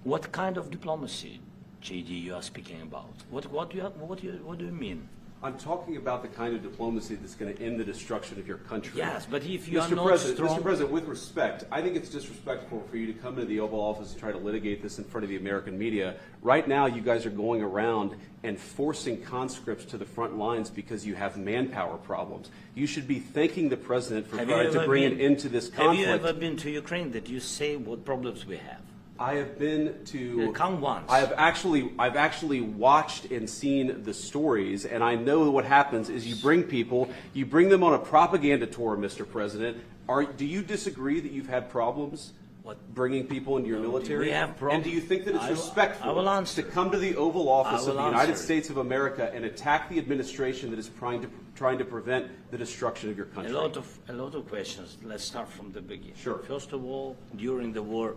What kind of diplomacy, JD, you are speaking about? What do you mean? I'm talking about the kind of diplomacy that's going to end the destruction of your country. Yes, but if you are not Mr. President, with respect, I think it's disrespectful for you to come into the Oval Office and try to litigate this in front of the American media. Right now, you guys are going around and forcing conscripts to the front lines because you have manpower problems. You should be thanking the President for trying to bring an end to this conflict. Have you ever been to Ukraine that you say what problems we have? I have been to. Come once. I've actually watched and seen the stories, and I know what happens is you bring people, you bring them on a propaganda tour, Mr. President. Do you disagree that you've had problems bringing people into your military? We have problems. And do you think that it's respectful to come to the Oval Office of the United States of America and attack the administration that is trying to prevent the destruction of your country? A lot of questions. Let's start from the beginning. Sure. First of all, during the war,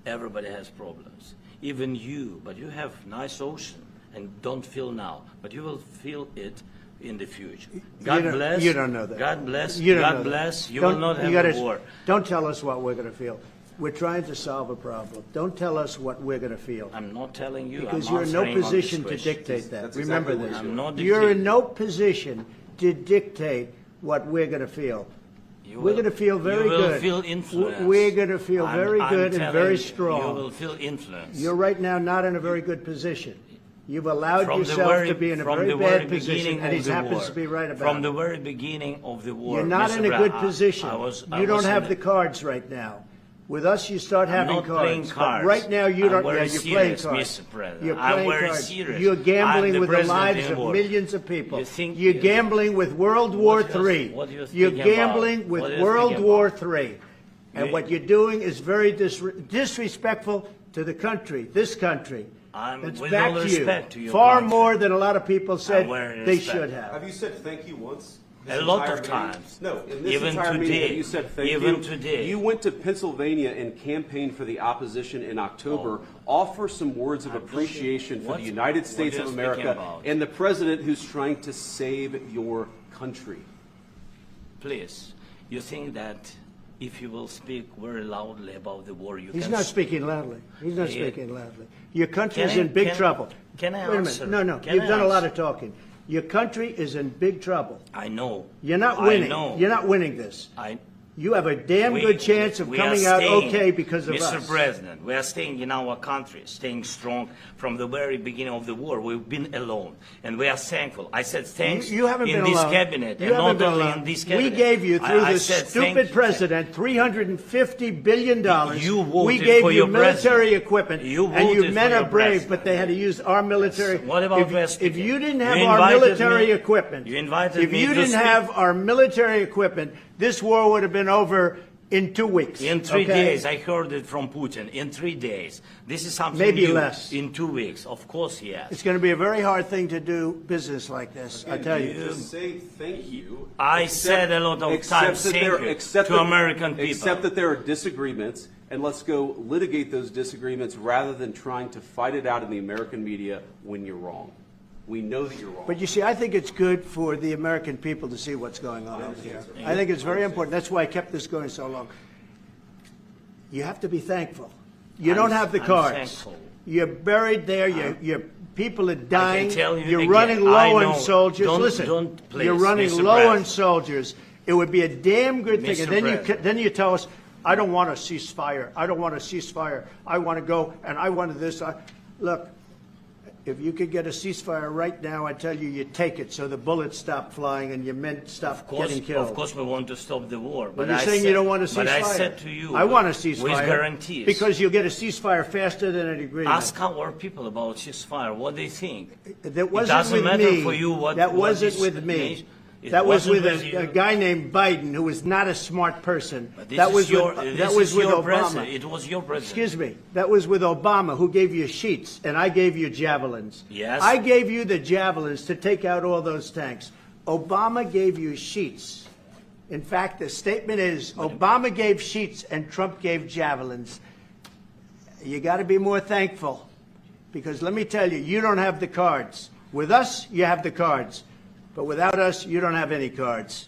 everybody has problems, even you, but you have nice ocean and don't feel now, but you will feel it in the future. God bless. You don't know that. God bless. You don't God know bless. That. You will not have a war. Don't tell us what we're going to feel. We're trying to solve a problem. Don't tell us what we're going to feel. I'm not telling you. Because you're in no position to dictate that. That's Remember exactly this. I'm not You're in dictating. no position to dictate what we're going to feel. We're going to feel very good. You will feel influence. We're going to feel very good and very strong. You will feel influence. You're right now not in a very good position. You've allowed yourself to be in a very bad position, and he happens to be right about it. From the very beginning of the war, You're not in a good position. You don't have the cards right now. With us, you start having cards. Playing cards. But right now, you don't. Yeah, you're playing cards. Mr. President. You're playing cards. Serious. You're gambling with the lives of war. millions of people. You're gambling with World War III. You're gambling with World War III. And what you're doing is very disrespectful to the country, this country. That's back to you. Far more than a lot of people said they should have. Have you said thank you once? A lot of times. No, in this even entire today, meeting, you said thank you. Even today. You went to Pennsylvania and campaigned for the opposition in October. Offer some words of appreciation for the United States of America and the President who's trying to save your country. Please, you think that if you will speak very loudly about the war, you He's can... not speaking loudly. He's not speaking loudly. Your country's in big trouble. Can I Wait a answer? minute. No. You've done a lot of talking. Your country is in big trouble. I know. You're not winning. I know. You're not winning this. You have a damn good chance of coming out okay because of us. Mr. President, we are staying in our country, staying strong from the very beginning of the war. We've been alone, and we are thankful. I said thanks you haven't in been this alone. cabinet, you and haven't not been only alone. in this cabinet. We gave you, through the stupid president, $350 billion. We gave you military equipment, and your men are brave, but they had to use our military. What about if you didn't have our military equipment, if you didn't have our military equipment, this war would have been over in 2 weeks. In 3 days. I heard it from Putin. In 3 days. This is something maybe new. Less. In 2 weeks. Of course, yes. It's going to be a very hard thing to do business like this, I tell you. Just say thank you. I said a lot of times thank you to American people. Except that there are disagreements, and let's go litigate those disagreements rather than trying to fight it out in the American media when you're wrong. We know that you're wrong. But you see, I think it's good for the American people to see what's going on over here. I think it's very important. That's why I kept this going so long. You have to be thankful. You don't have the cards. Thankful. You're buried there. Your people are dying. You're running low on soldiers. Listen, you're running low on soldiers. It would be a damn good thing. And then you tell us, I don't want a ceasefire. I don't want a ceasefire. I want to go, and I want this. Look. If you could get a ceasefire right now, I tell you, you take it so the bullets stop flying and your men stop getting killed. Of course, we want to stop the war. But you're saying you don't want a ceasefire. But I said to you, I want a ceasefire. With guarantees. Because you'll get a ceasefire faster than an agreement. Ask our people about ceasefire, what they think. That wasn't it doesn't with matter me. for you what. That wasn't with me. That was with a guy named Biden, who was not a smart person. That was with Obama. It was your president. Excuse me. That was with Obama, who gave you sheets, and I gave you javelins. Yes. I gave you the javelins to take out all those tanks. Obama gave you sheets. In fact, the statement is Obama gave sheets and Trump gave javelins. You got to be more thankful, because let me tell you, you don't have the cards. With us, you have the cards. But without us, you don't have any cards.